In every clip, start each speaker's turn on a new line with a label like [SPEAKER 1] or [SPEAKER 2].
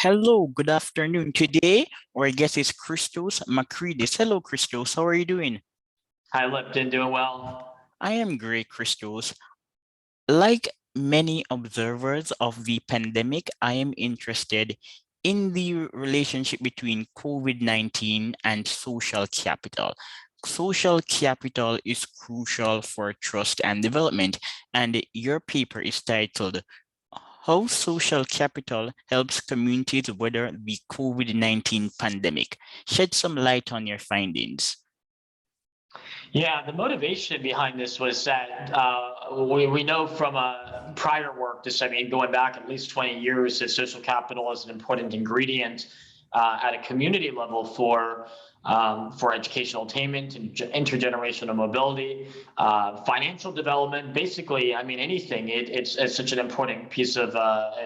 [SPEAKER 1] Hello, good afternoon. Today, our guest is Christos Makridis. Hello, Christos. How are you doing?
[SPEAKER 2] Hi, Lipton. Doing well.
[SPEAKER 1] I am great, Christos. Like many observers of the pandemic, I am interested in the relationship between COVID-19 and social capital. Social capital is crucial for trust and development, and your paper is titled How Social Capital Helps Communities Weather the COVID-19 Pandemic. Shed some light on your findings.
[SPEAKER 2] Yeah, the motivation behind this was that we know from prior work, going back at least 20 years, that social capital is an important ingredient at a community level for educational attainment and intergenerational mobility, financial development. Basically, anything. It's such an important piece of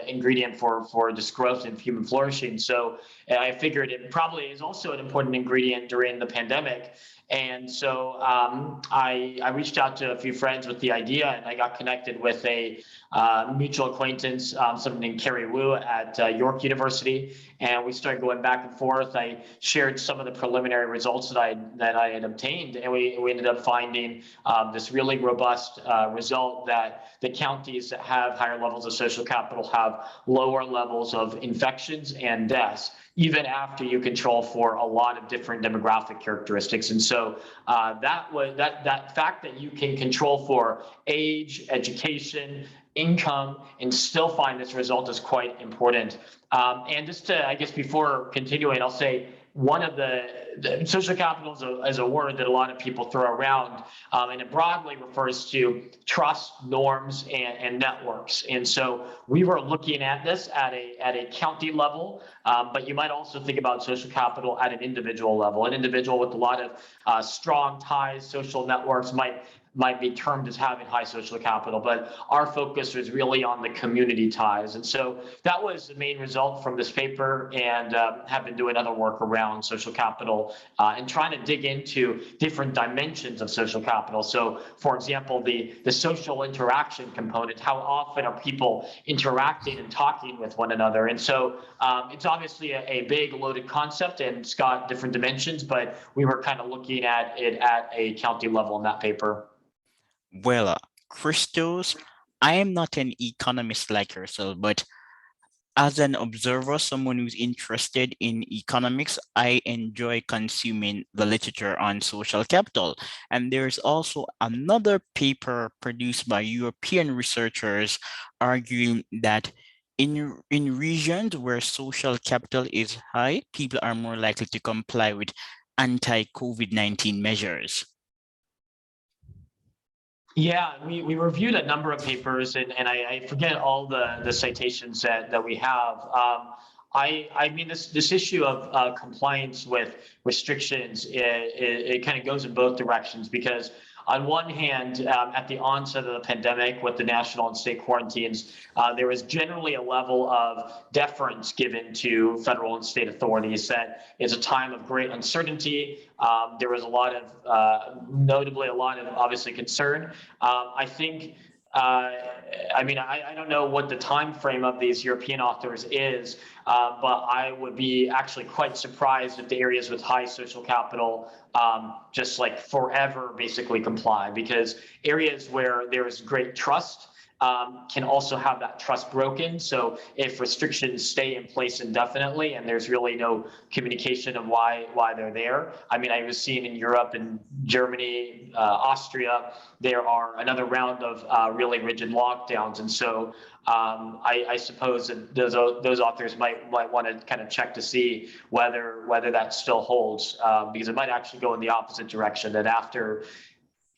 [SPEAKER 2] ingredient for this growth and human flourishing. So I figured it probably is also an important ingredient during the pandemic. And so I reached out to a few friends with the idea, and I got connected with a mutual acquaintance, someone named Carrie Wu at York University, and we started going back and forth. I shared some of the preliminary results that I had obtained, and we ended up finding this really robust result that the counties that have higher levels of social capital have lower levels of infections and deaths, even after you control for a lot of different demographic characteristics. And so that fact that you can control for age, education, income, and still find this result is quite important. And just to, I guess, before continuing, I'll say one of the social capital is a word that a lot of people throw around, and it broadly refers to trust, norms, and networks. And so we were looking at this at a county level, but you might also think about social capital at an individual level. An individual with a lot of strong ties, social networks might be termed as having high social capital, but our focus was really on the community ties. And so that was the main result from this paper, and have been doing other work around social capital and trying to dig into different dimensions of social capital. So, for example, the social interaction component, how often are people interacting and talking with one another? And so it's obviously a big loaded concept, and it's got different dimensions, but we were kind of looking at it at a county level in that paper.
[SPEAKER 1] Well, Christos, I am not an economist like yourself, but as an observer, someone who's interested in economics, I enjoy consuming the literature on social capital. And there's also another paper produced by European researchers arguing that in regions where social capital is high, people are more likely to comply with anti-COVID-19 measures.
[SPEAKER 2] Yeah, we reviewed a number of papers, and I forget all the citations that we have. I mean, this issue of compliance with restrictions, it kind of goes in both directions, because on one hand, at the onset of the pandemic with the national and state quarantines, there was generally a level of deference given to federal and state authorities that it's a time of great uncertainty. There was a lot of, notably a lot of obviously concern. I think I don't know what the time frame of these European authors is, but I would be actually quite surprised if the areas with high social capital just like forever basically comply, because areas where there is great trust can also have that trust broken. So if restrictions stay in place indefinitely and there's really no communication of why they're there. I mean, I was seeing in Europe and Germany, Austria, there are another round of really rigid lockdowns. And so I suppose that those authors might want to kind of check to see whether that still holds, because it might actually go in the opposite direction, that after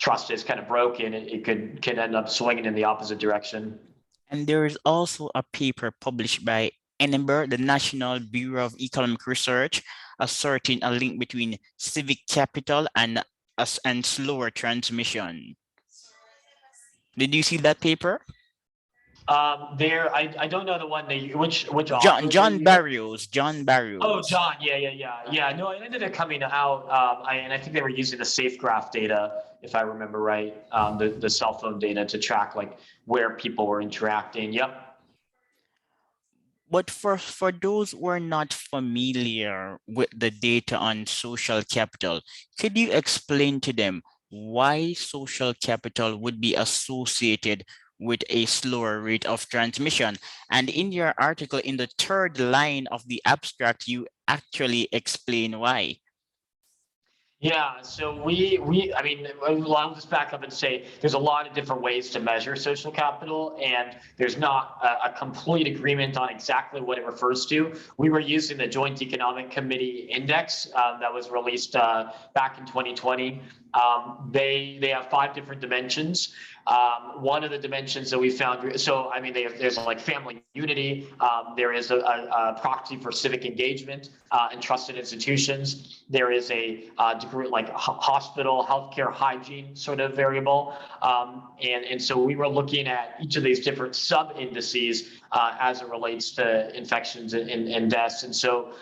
[SPEAKER 2] trust is kind of broken, it could end up swinging in the opposite direction.
[SPEAKER 1] And there is also a paper published by NMBER, the National Bureau of Economic Research, asserting a link between civic capital and slower transmission. Did you see that paper?
[SPEAKER 2] I don't know the one that which
[SPEAKER 1] John
[SPEAKER 2] author.
[SPEAKER 1] John Barrios. John
[SPEAKER 2] Oh,
[SPEAKER 1] Barrios.
[SPEAKER 2] John. Yeah. No, it ended up coming out. I think they were using the SafeGraph data, if I remember right, the cell phone data to track like where people were interacting. Yep.
[SPEAKER 1] But for those who are not familiar with the data on social capital, could you explain to them why social capital would be associated with a slower rate of transmission? And in your article, in the third line of the abstract, you actually explain why.
[SPEAKER 2] Yeah, so I mean, I'll just back up and say there's a lot of different ways to measure social capital, and there's not a complete agreement on exactly what it refers to. We were using the Joint Economic Committee Index that was released back in 2020. They have 5 different dimensions. One of the dimensions that we found, so I mean, there's like family unity. There is a proxy for civic engagement and trusted institutions. There is a degree like hospital, healthcare, hygiene sort of variable. And so we were looking at each of these different sub indices as it relates to infections and deaths. And so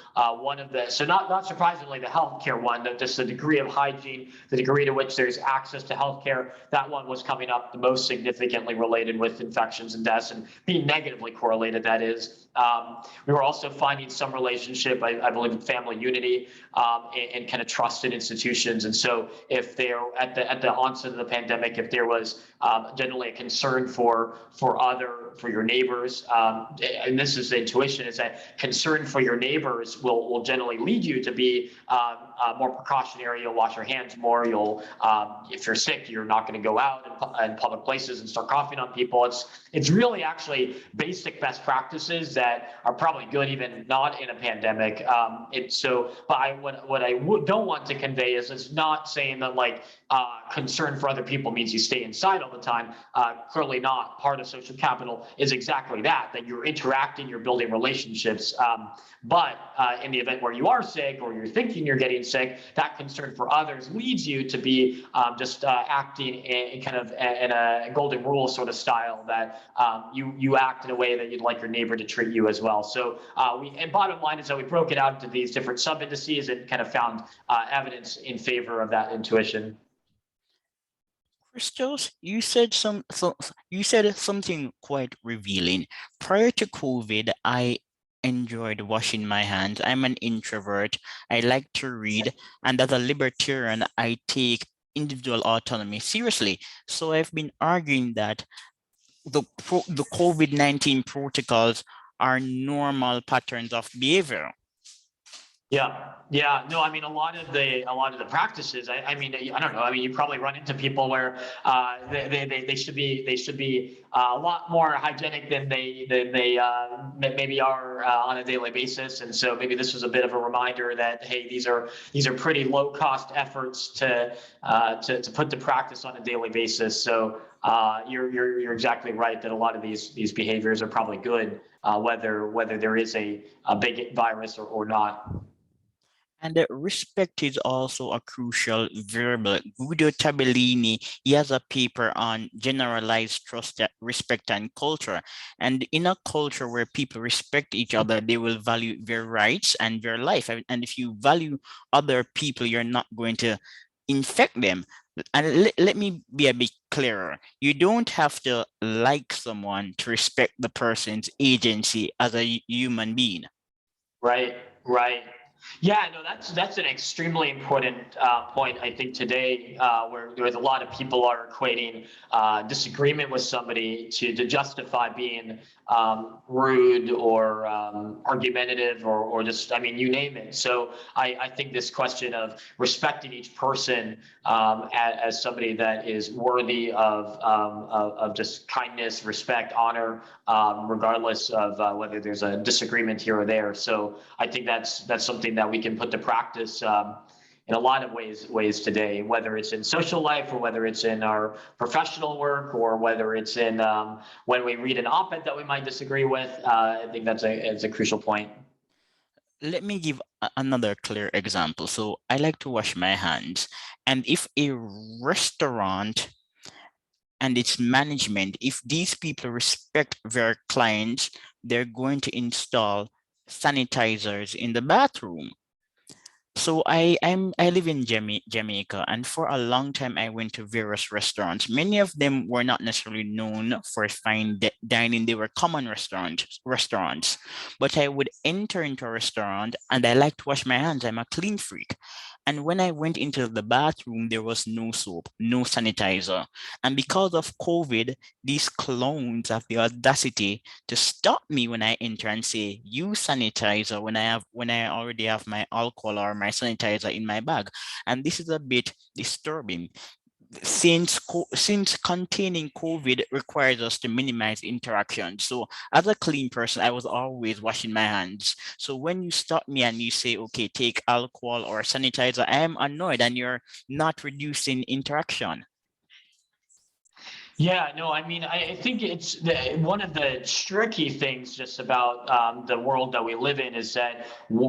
[SPEAKER 2] so not surprisingly, the healthcare one, just the degree of hygiene, the degree to which there's access to healthcare, that one was coming up the most significantly related with infections and deaths, and being negatively correlated, that is. We were also finding some relationship, I believe, in family unity and kind of trusted institutions. And so if there, at the onset of the pandemic, if there was generally a concern for your neighbors, and this is the intuition, is that concern for your neighbors will generally lead you to be more precautionary. You'll wash your hands more. You'll, if you're sick, you're not going to go out in public places and start coughing on people. It's really actually basic best practices that are probably good even not in a pandemic. What I don't want to convey is it's not saying that like concern for other people means you stay inside all the time. Clearly not. Part of social capital is exactly that you're interacting, you're building relationships. But in the event where you are sick or you're thinking you're getting sick, that concern for others leads you to be just acting in kind of in a golden rule sort of style, that you act in a way that you'd like your neighbor to treat you as well. So and bottom line is that we broke it out into these different sub indices and kind of found evidence in favor of that intuition.
[SPEAKER 1] Christos, you said something quite revealing. Prior to COVID, I enjoyed washing my hands. I'm an introvert. I like to read, and as a libertarian, I take individual autonomy seriously. So I've been arguing that the COVID-19 protocols are normal patterns of behavior.
[SPEAKER 2] Yeah. No, I mean, a lot of the practices. I mean, I don't know. I mean, you probably run into people where they should be a lot more hygienic than they maybe are on a daily basis. And so maybe this was a bit of a reminder that, hey, these are pretty low cost efforts to put to practice on a daily basis. So you're exactly right that a lot of these behaviors are probably good, whether there is a big virus or not.
[SPEAKER 1] And respect is also a crucial variable. Guido Tabellini, he has a paper on generalized trust, respect, and culture. And in a culture where people respect each other, they will value their rights and their life. And if you value other people, you're not going to infect them. And let me be a bit clearer. You don't have to like someone to respect the person's agency as a human being.
[SPEAKER 2] Right. Yeah, no, that's an extremely important point, I think, today, where a lot of people are equating disagreement with somebody to justify being rude or argumentative or just, I mean, you name it. So I think this question of respecting each person as somebody that is worthy of just kindness, respect, honor, regardless of whether there's a disagreement here or there. So I think that's something that we can put to practice in a lot of ways today, whether it's in social life or whether it's in our professional work or whether it's in when we read an op-ed that we might disagree with. I think it's a crucial point.
[SPEAKER 1] Let me give another clear example. So I like to wash my hands. And if a restaurant and its management, if these people respect their clients, they're going to install sanitizers in the bathroom. So I live in Jamaica, and for a long time I went to various restaurants. Many of them were not necessarily known for dining; they were common restaurants. But I would enter into a restaurant, and I like to wash my hands. I'm a clean freak, and when I went into the bathroom, there was no soap, no sanitizer, and because of COVID, these clones have the audacity to stop me when I enter and say, use sanitizer when I already have my alcohol or my sanitizer in my bag. And this is a bit disturbing since containing COVID requires us to minimize interaction. So as a clean person, I was always washing my hands. So when you stop me and you say, okay, take alcohol or sanitizer, I am annoyed and you're not reducing interaction.
[SPEAKER 2] Yeah, no, I mean, I think one of the tricky things just about the world that we live in is that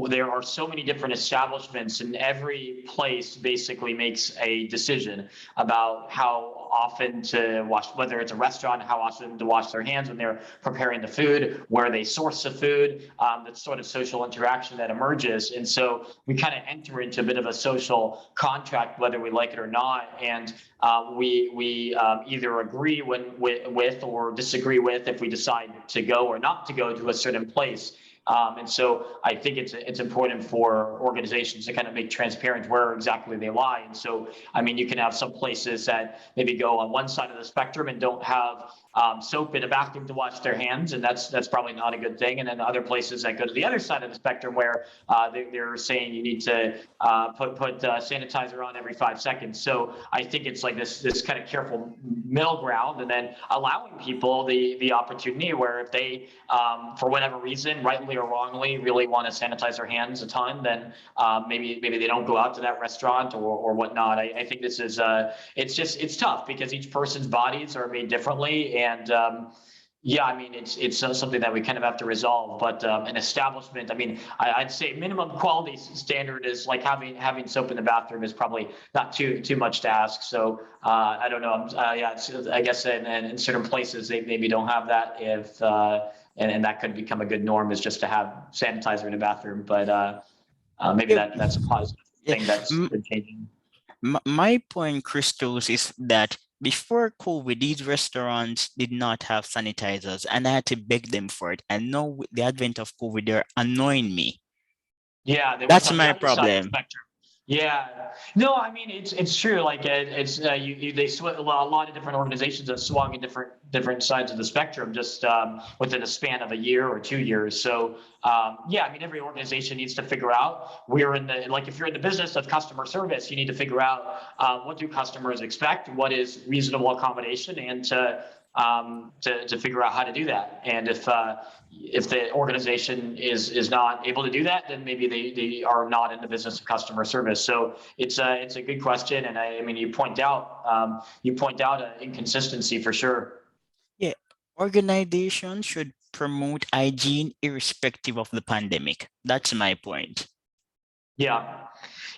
[SPEAKER 2] there are so many different establishments, and every place basically makes a decision about how often to wash, whether it's a restaurant, how often to wash their hands when they're preparing the food, where they source the food, that sort of social interaction that emerges. And so we kind of enter into a bit of a social contract, whether we like it or not. And we either agree with or disagree with if we decide to go or not to go to a certain place. And so I think it's important for organizations to kind of make transparent where exactly they lie. And so, I mean, you can have some places that maybe go on one side of the spectrum and don't have soap in a bathroom to wash their hands, and that's probably not a good thing. And then other places that go to the other side of the spectrum where they're saying you need to put sanitizer on every 5 seconds. So I think it's like this kind of careful middle ground, and then allowing people the opportunity where if they for whatever reason, rightly or wrongly, really want to sanitize their hands a ton, then maybe they don't go out to that restaurant or whatnot. I think this is it's tough because each person's bodies are made differently, and yeah, I mean, it's something that we kind of have to resolve. But an establishment, I mean, I'd say minimum quality standard is like having soap in the bathroom is probably not too much to ask. So I don't know. Yeah, I guess in certain places they maybe don't have that. If and that could become a good norm is just to have sanitizer in the bathroom. But maybe
[SPEAKER 1] Yeah,
[SPEAKER 2] that's a positive
[SPEAKER 1] yeah.
[SPEAKER 2] thing that's been changing.
[SPEAKER 1] My point, Christos, is that before COVID, these restaurants did not have sanitizers, and I had to beg them for it. And now, with the advent of COVID, they're annoying me.
[SPEAKER 2] Yeah, they went
[SPEAKER 1] That's
[SPEAKER 2] on the
[SPEAKER 1] my
[SPEAKER 2] other side of the
[SPEAKER 1] problem.
[SPEAKER 2] spectrum. Yeah, no, I mean it's true. Like it's they a lot of different organizations have swung in different sides of the spectrum just within a span of a year or 2 years. So yeah, I mean every organization needs to figure out. We're in the like if you're in the business of customer service, you need to figure out what do customers expect, what is reasonable accommodation, and to figure out how to do that. And if the organization is not able to do that, then maybe they are not in the business of customer service. So it's a good question, and I mean you point out an inconsistency for sure.
[SPEAKER 1] Yeah, organizations should promote hygiene irrespective of the pandemic. That's my point.
[SPEAKER 2] Yeah,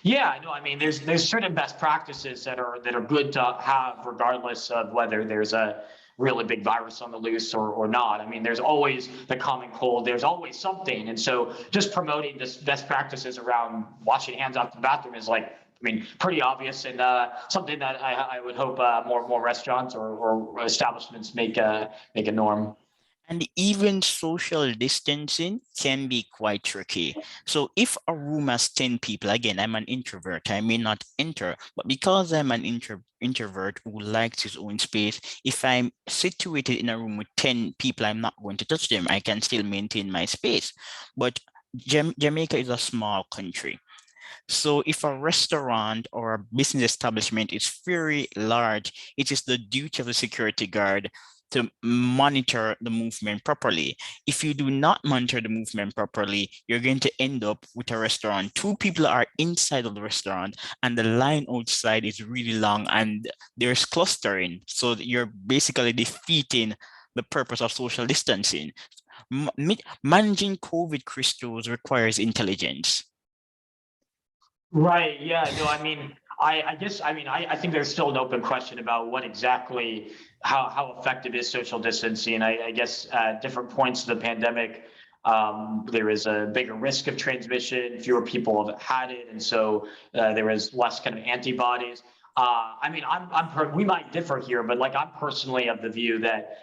[SPEAKER 2] yeah. No, I mean there's certain best practices that are good to have regardless of whether there's a really big virus on the loose or not. I mean, there's always the common cold. There's always something, and so just promoting this best practices around washing hands out the bathroom is like, I mean, pretty obvious, and something that I would hope more restaurants or establishments make a norm.
[SPEAKER 1] And even social distancing can be quite tricky. So if a room has 10 people, again, I'm an introvert, I may not enter, but because I'm an introvert who likes his own space, if I'm situated in a room with 10 people, I'm not going to touch them. I can still maintain my space. But Jamaica is a small country. So if a restaurant or a business establishment is very large, it is the duty of the security guard to monitor the movement properly. If you do not monitor the movement properly, you're going to end up with a restaurant. Two people are inside of the restaurant and the line outside is really long and there's clustering. So you're basically defeating the purpose of social distancing. Managing COVID crystals requires intelligence.
[SPEAKER 2] Right. Yeah. No, I mean, I guess, I mean, I think there's still an open question about what exactly, how effective is social distancing. I guess at different points of the pandemic, there is a bigger risk of transmission, fewer people have had it, and so there is less kind of antibodies. I mean, we might differ here, but like I'm personally of the view that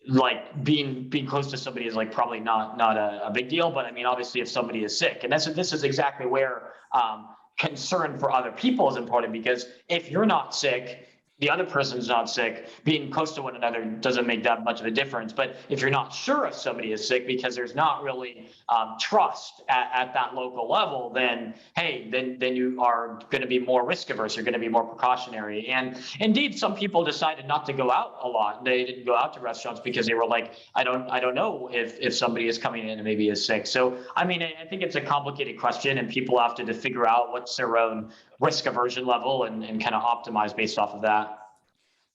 [SPEAKER 2] like being close to somebody is like probably not a big deal. But I mean, obviously, if somebody is sick, and this is exactly where concern for other people is important, because if you're not sick, the other person's not sick, being close to one another doesn't make that much of a difference. But if you're not sure if somebody is sick because there's not really trust at that local level, then hey, then you are going to be more risk averse. You're going to be more precautionary. And indeed, some people decided not to go out a lot. They didn't go out to restaurants because they were like, I don't know if somebody is coming in and maybe is sick. So I mean, I think it's a complicated question, and people have to figure out what's their own risk aversion level and kind of optimize based off of that.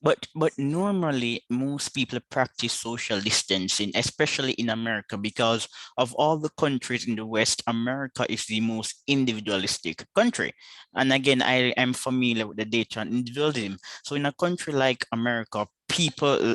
[SPEAKER 1] But normally most people practice social distancing, especially in America, because of all the countries in the West, America is the most individualistic country. And again, I am familiar with the data on individualism. So in a country like America, people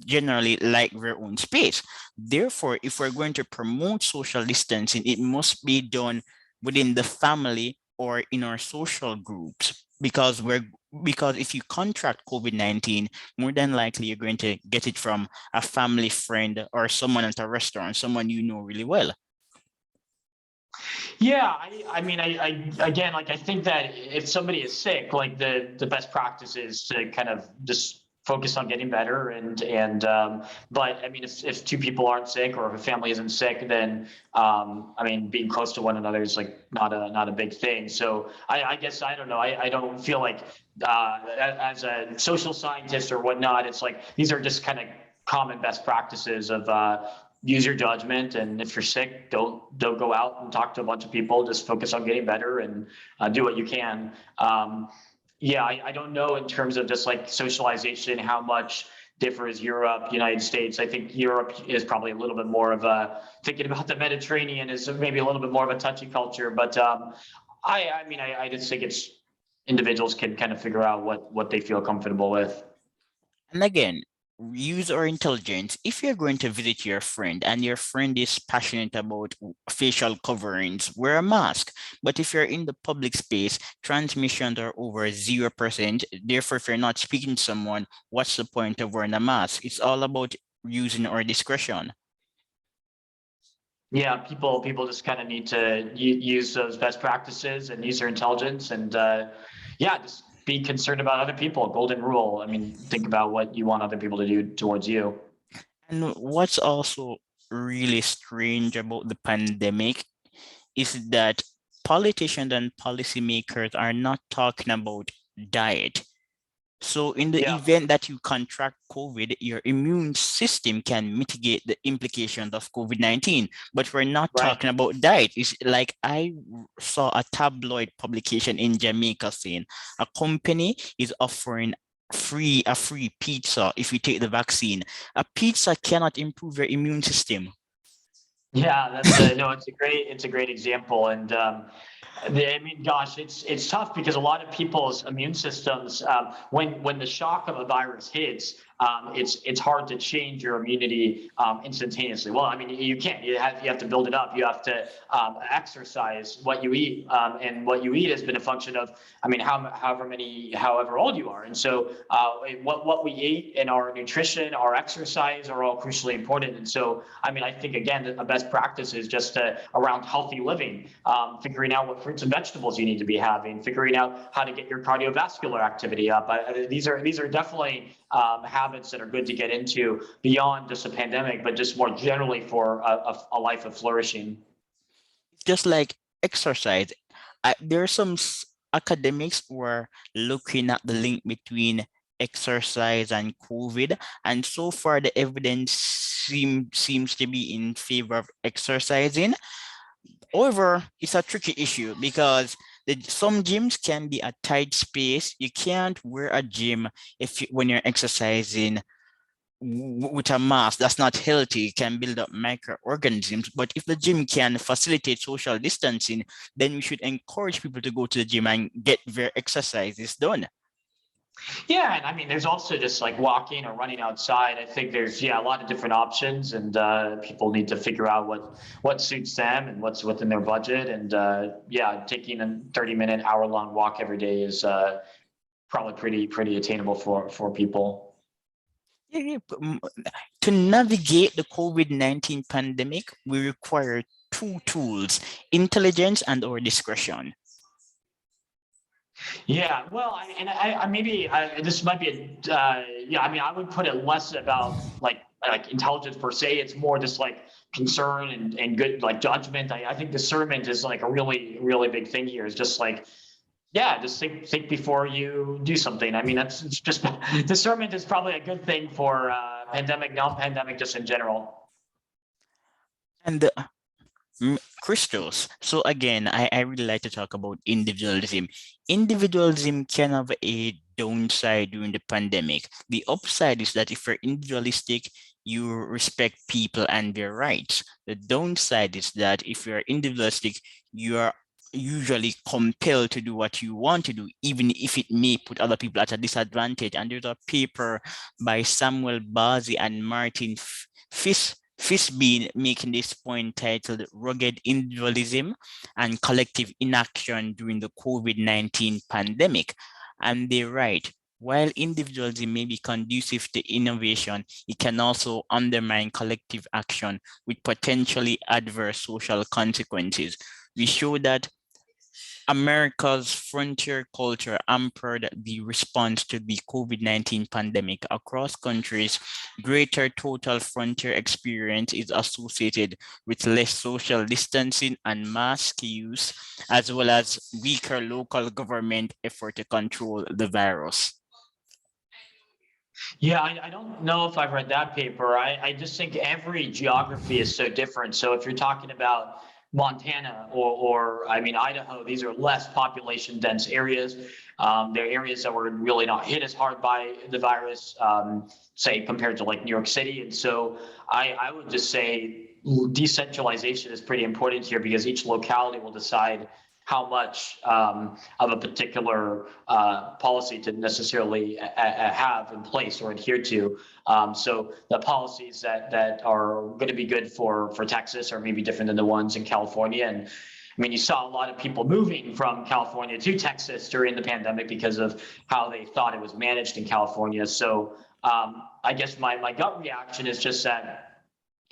[SPEAKER 1] generally like their own space. Therefore, if we're going to promote social distancing, it must be done within the family or in our social groups, because if you contract COVID-19, more than likely you're going to get it from a family friend or someone at a restaurant, someone you know really well.
[SPEAKER 2] Yeah, I mean, I again, like I think that if somebody is sick, like the best practice is to kind of just focus on getting better, and but I mean, if two people aren't sick or if a family isn't sick, then I mean, being close to one another is like not a big thing. So I guess I don't know. I don't feel like as a social scientist or whatnot, it's like these are just kind of common best practices of use your judgment, and if you're sick, don't go out and talk to a bunch of people. Just focus on getting better and do what you can. Yeah, I don't know in terms of just like socialization how much differs Europe, United States. I think Europe is probably a little bit more of a thinking about the Mediterranean is maybe a little bit more of a touchy culture. But I mean, I just think it's individuals can kind of figure out what they feel comfortable with.
[SPEAKER 1] And again, use our intelligence. If you're going to visit your friend and your friend is passionate about facial coverings, wear a mask. But if you're in the public space, transmissions are over 0%. Therefore, if you're not speaking to someone, what's the point of wearing a mask? It's all about using our discretion.
[SPEAKER 2] Yeah, people just kind of need to use those best practices and use their intelligence, and yeah, just be concerned about other people. Golden rule. I mean, think about what you want other people to do towards you.
[SPEAKER 1] And what's also really strange about the pandemic is that politicians and policymakers are not talking about diet. So in the
[SPEAKER 2] Yeah,
[SPEAKER 1] event that you contract COVID, your immune system can mitigate the implications of COVID-19, but we're not
[SPEAKER 2] right.
[SPEAKER 1] talking about diet. It's like I saw a tabloid publication in Jamaica saying a company is offering a free pizza if you take the vaccine. A pizza cannot improve your immune system.
[SPEAKER 2] Yeah, that's a no. It's a great example, and I mean, gosh, it's tough because a lot of people's immune systems, when the shock of a virus hits, it's hard to change your immunity instantaneously. Well, I mean, you can't. You have to build it up. You have to exercise what you eat, and what you eat has been a function of, I mean, however old you are, and so what we eat and our nutrition, our exercise are all crucially important. And so, I mean, I think again, a best practice is just around healthy living, figuring out what fruits and vegetables you need to be having, figuring out how to get your cardiovascular activity up. These are definitely habits that are good to get into beyond just a pandemic, but just more generally for a life of flourishing.
[SPEAKER 1] Just like exercise. There are some academics who are looking at the link between exercise and COVID, and so far the evidence seems to be in favor of exercising. However, it's a tricky issue because some gyms can be a tight space. You can't wear a gym when you're exercising with a mask. That's not healthy. It can build up microorganisms. But if the gym can facilitate social distancing, then we should encourage people to go to the gym and get their exercises done.
[SPEAKER 2] Yeah, and I mean, there's also just like walking or running outside. I think there's a lot of different options, and people need to figure out what suits them and what's within their budget. And taking a 30-minute, hour-long walk every day is probably pretty attainable for people.
[SPEAKER 1] Yeah, yeah, to navigate the COVID-19 pandemic, we require two tools, intelligence and our discretion.
[SPEAKER 2] Yeah, well, I maybe this might be I mean, I would put it less about like intelligence per se. It's more just like concern and good like judgment. I think discernment is like a really big thing here. Is just like just think before you do something. I mean, it's just discernment is probably a good thing for pandemic, non-pandemic, just in general.
[SPEAKER 1] And Christos. So again, I really like to talk about individualism. Individualism can have a downside during the pandemic. The upside is that if you're individualistic, you respect people and their rights. The downside is that if you're individualistic, you are usually compelled to do what you want to do, even if it may put other people at a disadvantage. And there's a paper by Samuel Bazi and Martin Fisby making this point titled Rugged Individualism and Collective Inaction During the COVID-19 Pandemic. And they write, while individualism may be conducive to innovation, it can also undermine collective action with potentially adverse social consequences. We show that America's frontier culture hampered the response to the COVID-19 pandemic. Across countries, greater total frontier experience is associated with less social distancing and mask use, as well as weaker local government effort to control the virus.
[SPEAKER 2] Yeah, I don't know if I've read that paper. I just think every geography is so different. So if you're talking about Montana or I mean Idaho, these are less population dense areas. They're areas that were really not hit as hard by the virus, say compared to like New York City. And so I would just say decentralization is pretty important here because each locality will decide how much of a particular policy to necessarily have in place or adhere to. So the policies that are going to be good for Texas are maybe different than the ones in California. And I mean, you saw a lot of people moving from California to Texas during the pandemic because of how they thought it was managed in California. So I guess my gut reaction is just that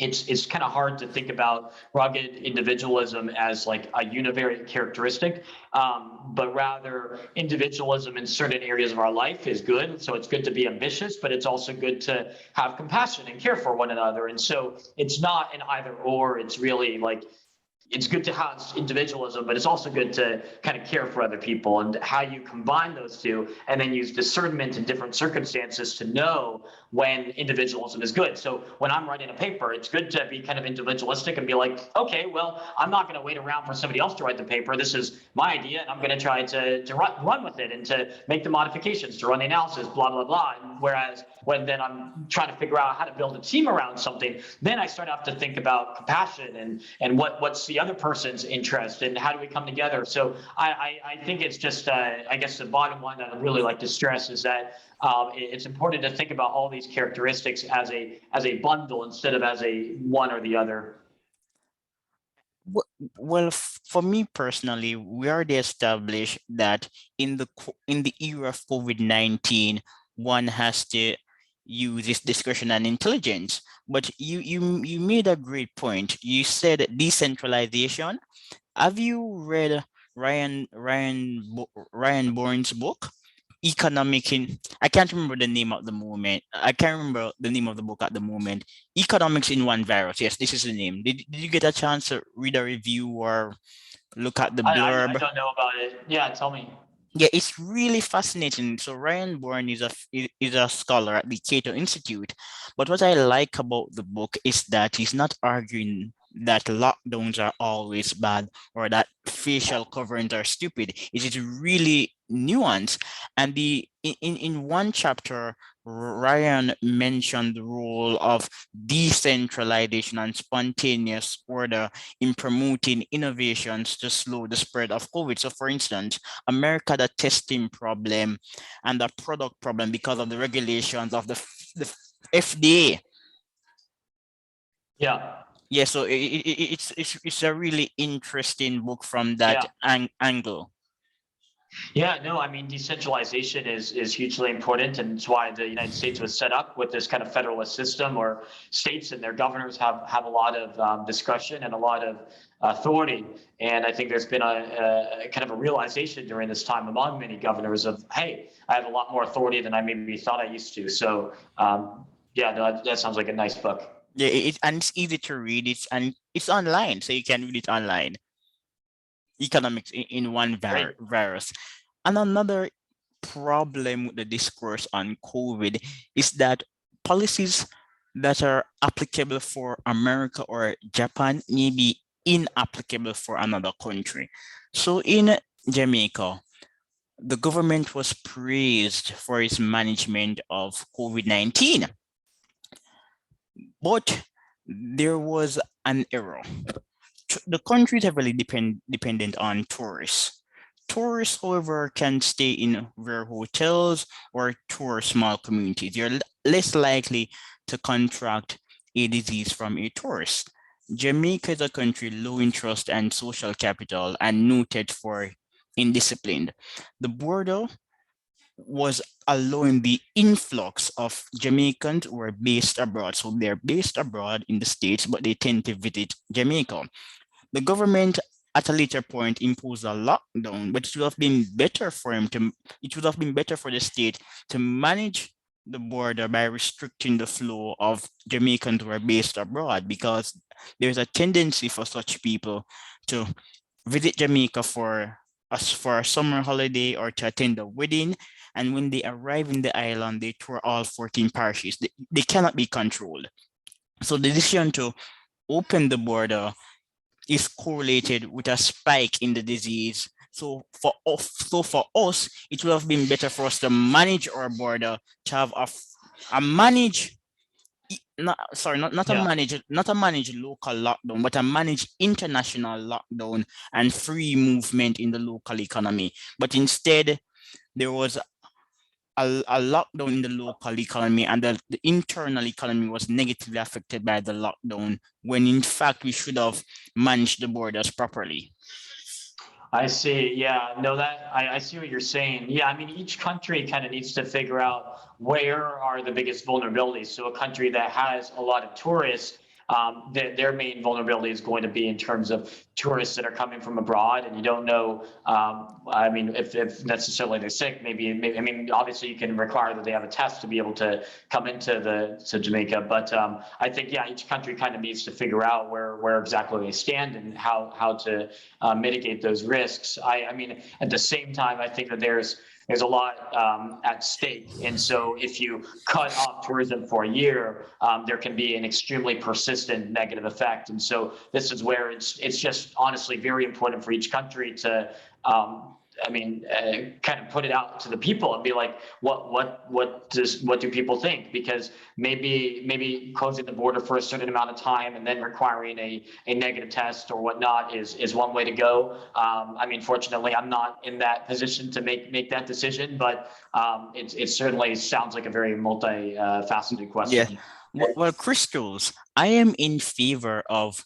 [SPEAKER 2] it's kind of hard to think about rugged individualism as like a univariate characteristic, but rather individualism in certain areas of our life is good. So it's good to be ambitious, but it's also good to have compassion and care for one another. And so it's not an either or. It's really like it's good to have individualism, but it's also good to kind of care for other people, and how you combine those two and then use discernment in different circumstances to know when individualism is good. So when I'm writing a paper, it's good to be kind of individualistic and be like, okay, well, I'm not going to wait around for somebody else to write the paper. This is my idea, and I'm going to try to run with it and to make the modifications, to run the analysis, blah, blah, blah. And whereas when then I'm trying to figure out how to build a team around something, then I start to have to think about compassion and what's the other person's interest and how do we come together. So I think it's just, I guess the bottom line that I'd really like to stress is that it's important to think about all these characteristics as a bundle instead of as a one or the other.
[SPEAKER 1] Well, for me personally, we already established that in the era of COVID-19, one has to use this discretion and intelligence. But you made a great point. You said decentralization. Have you read Ryan Bourne's book? Economic in I can't remember the name at the moment. I can't remember the name of the book at the moment. Economics in One Virus. Yes, this is the name. Did you get a chance to read a review or look at the
[SPEAKER 2] I
[SPEAKER 1] blurb?
[SPEAKER 2] don't know about it. Yeah, tell me.
[SPEAKER 1] Yeah, it's really fascinating. So Ryan Bourne is a scholar at the Cato Institute, but what I like about the book is that he's not arguing that lockdowns are always bad or that facial coverings are stupid. It is really nuanced. And in one chapter, Ryan mentioned the role of decentralization and spontaneous order in promoting innovations to slow the spread of COVID. So, for instance, America had a testing problem and a product problem because of the regulations of the FDA.
[SPEAKER 2] Yeah.
[SPEAKER 1] Yeah, so it's a really interesting book from that
[SPEAKER 2] Yeah.
[SPEAKER 1] angle.
[SPEAKER 2] Yeah, no, I mean, decentralization is hugely important, and it's why the United States was set up with this kind of federalist system, where states and their governors have a lot of discretion and a lot of authority. And I think there's been a kind of a realization during this time among many governors of, hey, I have a lot more authority than I maybe thought I used to. So, yeah, no, that sounds like a nice book.
[SPEAKER 1] Yeah, and it's easy to read. It's online, so you can read it online. Economics in one
[SPEAKER 2] Great.
[SPEAKER 1] virus. And another problem with the discourse on COVID is that policies that are applicable for America or Japan may be inapplicable for another country. So in Jamaica, the government was praised for its management of COVID-19, but there was an error. The country is heavily dependent on tourists. Tourists, however, can stay in their hotels or tour small communities. You're less likely to contract a disease from a tourist. Jamaica is a country low in trust and social capital and noted for indisciplined. The border was allowing the influx of Jamaicans who were based abroad. So they're based abroad in the States, but they tend to visit Jamaica. The government at a later point imposed a lockdown, but it would have been better for it would have been better for the state to manage the border by restricting the flow of Jamaicans who are based abroad, because there's a tendency for such people to visit Jamaica for a summer holiday or to attend a wedding. And when they arrive in the island, they tour all 14 parishes. They cannot be controlled. So the decision to open the border is correlated with a spike in the disease. So for us, it would have been better for us to manage our border, to have a manage not sorry not a
[SPEAKER 2] Yeah.
[SPEAKER 1] manage local lockdown, but a manage international lockdown and free movement in the local economy. But instead, there was a lockdown in the local economy, and the internal economy was negatively affected by the lockdown, when in fact we should have managed the borders properly.
[SPEAKER 2] I see. Yeah, no, that I see what you're saying. Yeah, I mean, each country kind of needs to figure out where are the biggest vulnerabilities. So a country that has a lot of tourists, their main vulnerability is going to be in terms of tourists that are coming from abroad, and you don't know. I mean, if necessarily they're sick, maybe. I mean, obviously you can require that they have a test to be able to come into to Jamaica, but I think yeah, each country kind of needs to figure out where exactly they stand and how to mitigate those risks. I mean, at the same time, I think that there's a lot at stake. And so if you cut off tourism for a year, there can be an extremely persistent negative effect. And so this is where it's just honestly very important for each country to kind of put it out to the people and be like, what do people think? Because maybe closing the border for a certain amount of time and then requiring a negative test or whatnot is one way to go. I mean, fortunately, I'm not in that position to make that decision, but it certainly sounds like a very multi-faceted
[SPEAKER 1] Yeah.
[SPEAKER 2] question.
[SPEAKER 1] Well, Crystals, I am in favor of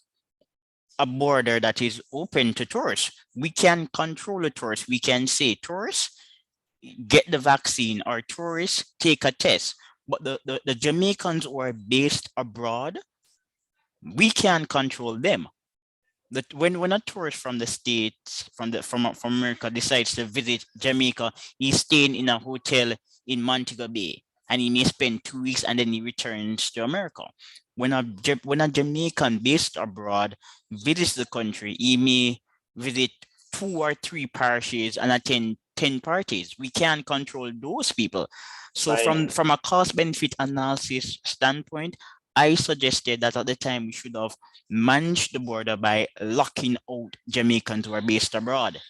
[SPEAKER 1] a border that is open to tourists. We can control the tourists. We can say, tourists, get the vaccine, or tourists, take a test. But the Jamaicans who are based abroad, we can control them. That when a tourist from the States, from America, decides to visit Jamaica, he's staying in a hotel in Montego Bay, and he may spend 2 weeks and then he returns to America. When a Jamaican based abroad visits the country, he may visit 2 or 3 parishes and attend 10 parties. We can control those people. So from
[SPEAKER 2] Right.
[SPEAKER 1] from a cost benefit analysis standpoint, I suggested that at the time we should have managed the border by locking out Jamaicans who are based abroad.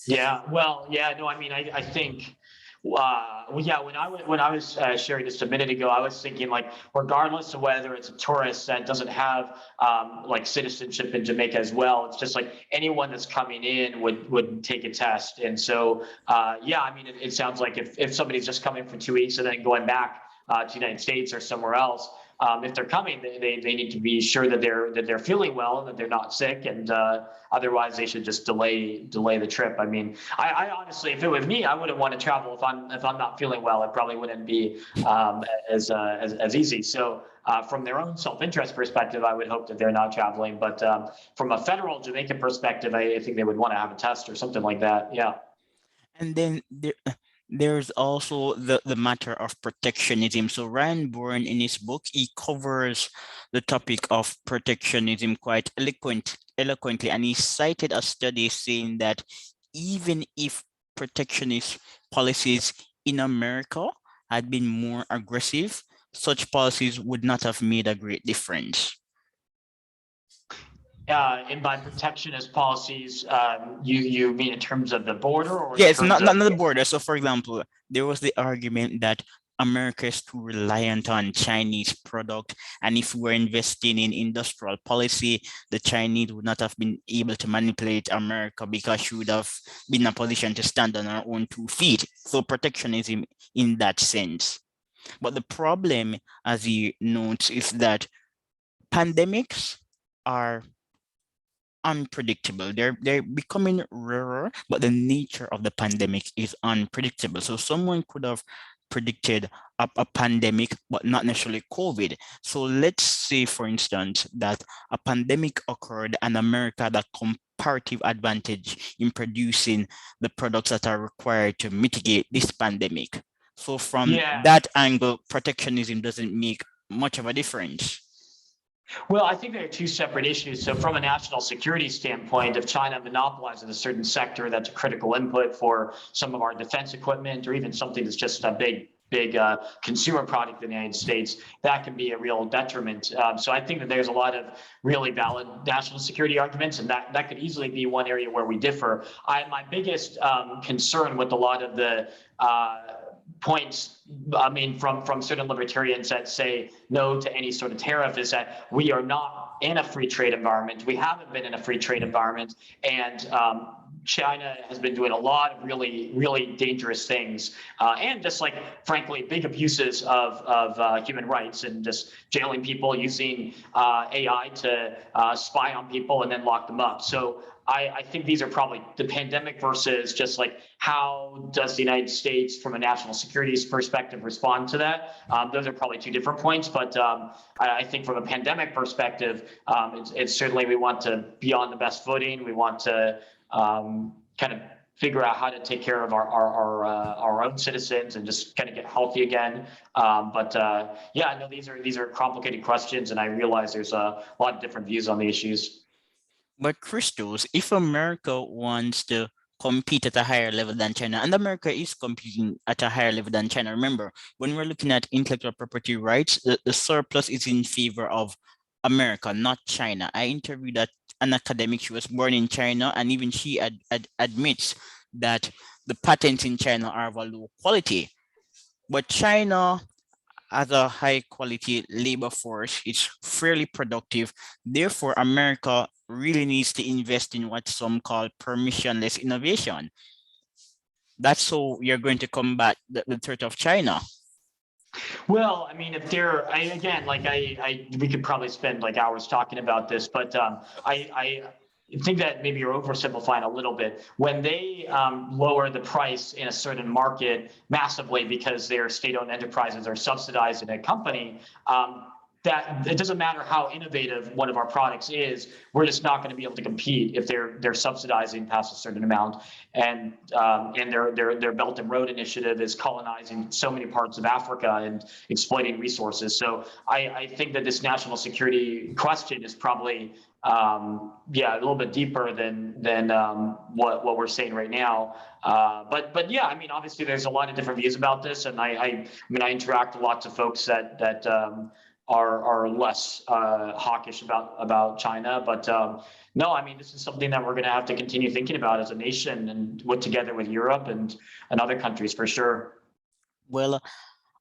[SPEAKER 2] Yeah, well, yeah, no, I mean, I think Well, yeah, when I was sharing this a minute ago, I was thinking like, regardless of whether it's a tourist that doesn't have like citizenship in Jamaica as well, it's just like anyone that's coming in would take a test. And so, yeah, I mean, it sounds like if somebody's just coming for 2 weeks and then going back to the United States or somewhere else, if they're coming, they need to be sure that they're feeling well and that they're not sick, and otherwise they should just delay the trip. I mean, I honestly, if it was me, I wouldn't want to travel if I'm not feeling well. It probably wouldn't be as easy. So from their own self-interest perspective, I would hope that they're not traveling. But from a federal Jamaican perspective, I think they would want to have a test or something like that. Yeah.
[SPEAKER 1] And then there's also the matter of protectionism. So Ryan Bourne, in his book, he covers the topic of protectionism quite eloquently, and he cited a study saying that even if protectionist policies in America had been more aggressive, such policies would not have made a great difference.
[SPEAKER 2] And by protectionist policies, you mean in terms of the border or in
[SPEAKER 1] Yes,
[SPEAKER 2] terms of?
[SPEAKER 1] not the border. So, for example, there was the argument that America is too reliant on Chinese product, and if we were investing in industrial policy, the Chinese would not have been able to manipulate America because she would have been in a position to stand on her own 2 feet. So, protectionism in that sense. But the problem, as he notes, is that pandemics are unpredictable. They're becoming rarer, but the nature of the pandemic is unpredictable. So someone could have predicted a pandemic, but not necessarily COVID. So let's say, for instance, that a pandemic occurred and America had a comparative advantage in producing the products that are required to mitigate this pandemic. So from
[SPEAKER 2] Yeah.
[SPEAKER 1] that angle, protectionism doesn't make much of a difference.
[SPEAKER 2] Well, I think there are two separate issues. So, from a national security standpoint, if China monopolizes a certain sector that's a critical input for some of our defense equipment, or even something that's just a big consumer product in the United States, that can be a real detriment. So I think that there's a lot of really valid national security arguments, and that could easily be one area where we differ. My biggest concern with a lot of the points, I mean, from certain libertarians that say no to any sort of tariff, is that we are not in a free trade environment. We haven't been in a free trade environment, and China has been doing a lot of really, really dangerous things, and just like, frankly, big abuses of human rights, and just jailing people, using AI to spy on people and then lock them up. So I think these are probably the pandemic versus just like how does the United States, from a national security perspective, respond to that. Those are probably two different points, but I think from a pandemic perspective, it's certainly, we want to be on the best footing. We want to kind of figure out how to take care of our own citizens and just kind of get healthy again. But yeah, I know these are complicated questions, and I realize there's a lot of different views on the issues.
[SPEAKER 1] But Christos, if America wants to compete at a higher level than China, and America is competing at a higher level than China, remember, when we're looking at intellectual property rights, the surplus is in favor of America, not China. I interviewed an academic. She was born in China, and even she admits that the patents in China are of a low quality. But China, as a high quality labor force, it's fairly productive. Therefore, America really needs to invest in what some call permissionless innovation. That's how you're going to combat the threat of China.
[SPEAKER 2] Well, I mean, if they're, again, like we could probably spend like hours talking about this, but I think that maybe you're oversimplifying a little bit. When they lower the price in a certain market massively because their state-owned enterprises are subsidized in a company, that it doesn't matter how innovative one of our products is, we're just not going to be able to compete if they're subsidizing past a certain amount. And their Belt and Road Initiative is colonizing so many parts of Africa and exploiting resources. So I think that this national security question is probably yeah, a little bit deeper than what we're saying right now. But yeah, I mean, obviously there's a lot of different views about this, and I mean, I interact with lots of folks that are less hawkish about China. But no, I mean, this is something that we're going to have to continue thinking about as a nation, and with together with Europe and other countries for sure.
[SPEAKER 1] Well,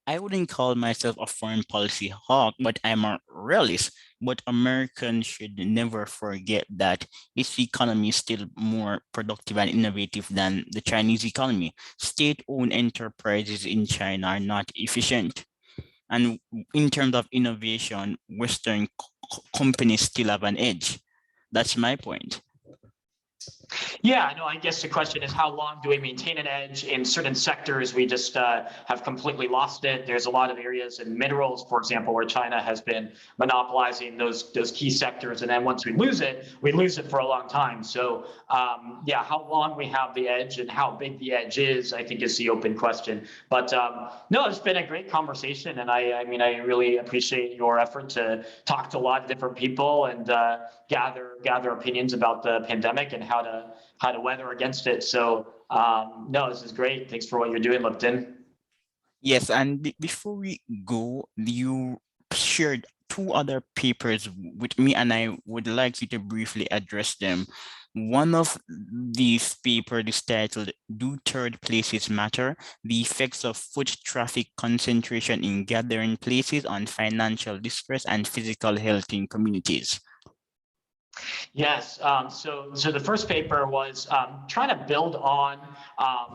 [SPEAKER 1] I wouldn't call myself a foreign policy hawk, but I'm a realist. But Americans should never forget that its economy is still more productive and innovative than the Chinese economy. State-owned enterprises in China are not efficient. And in terms of innovation, Western companies still have an edge. That's my point.
[SPEAKER 2] Yeah, no, I guess the question is how long do we maintain an edge? In certain sectors, we just have completely lost it. There's a lot of areas in minerals, for example, where China has been monopolizing those key sectors. And then once we lose it for a long time. So yeah, how long we have the edge and how big the edge is, I think is the open question. But no, it's been a great conversation. And I mean, I really appreciate your effort to talk to a lot of different people and gather opinions about the pandemic and how to weather against it. So no, this is great. Thanks for what you're doing, Lipton.
[SPEAKER 1] Yes, and before we go, you shared two other papers with me, and I would like you to briefly address them. One of these papers is titled "Do Third Places Matter? The Effects of Foot Traffic Concentration in Gathering Places on Financial Distress and Physical Health in Communities."
[SPEAKER 2] Yes. So the first paper was trying to build on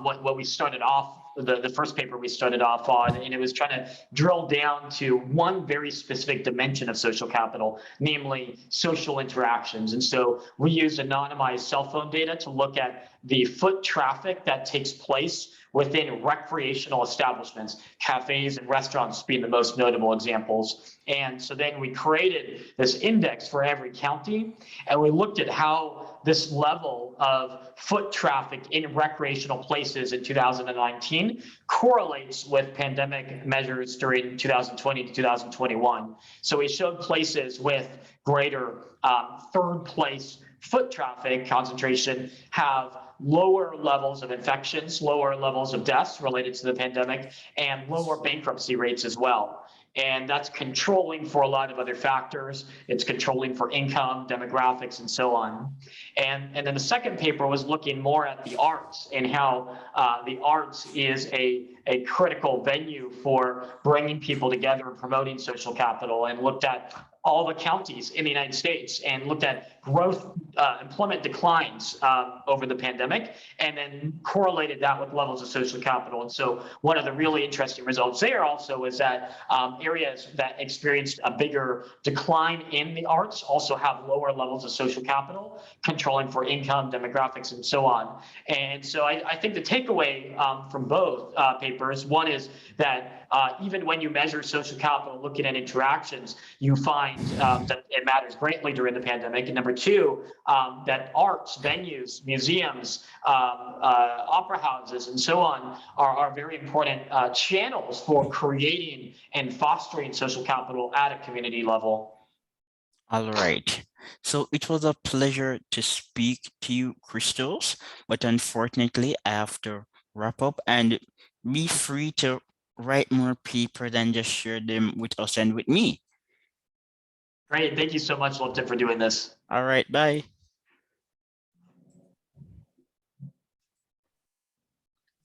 [SPEAKER 2] what we started off. The first paper we started off on, and it was trying to drill down to one very specific dimension of social capital, namely social interactions. And so we used anonymized cell phone data to look at the foot traffic that takes place within recreational establishments, cafes and restaurants being the most notable examples. And so then we created this index for every county, and we looked at how this level of foot traffic in recreational places in 2019 correlates with pandemic measures during 2020 to 2021. So we showed places with greater third place foot traffic concentration have lower levels of infections, lower levels of deaths related to the pandemic, and lower bankruptcy rates as well. And that's controlling for a lot of other factors. It's controlling for income, demographics, and so on. And then the second paper was looking more at the arts and how the arts is a critical venue for bringing people together and promoting social capital, and looked at all the counties in the United States and looked at growth, employment declines over the pandemic, and then correlated that with levels of social capital. And so one of the really interesting results there also is that areas that experienced a bigger decline in the arts also have lower levels of social capital, controlling for income, demographics, and so on. And so I think the takeaway from both papers, one is that even when you measure social capital looking at interactions, you find that it matters greatly during the pandemic. And number two, that arts, venues, museums, opera houses, and so on are very important channels for creating and fostering social capital at a community level.
[SPEAKER 1] All right. So it was a pleasure to speak to you, Christos, but unfortunately, I have to wrap up, and be free to write more papers and just share them with us and with me.
[SPEAKER 2] Great. Thank you so much, Lipton, for doing this.
[SPEAKER 1] All right. Bye.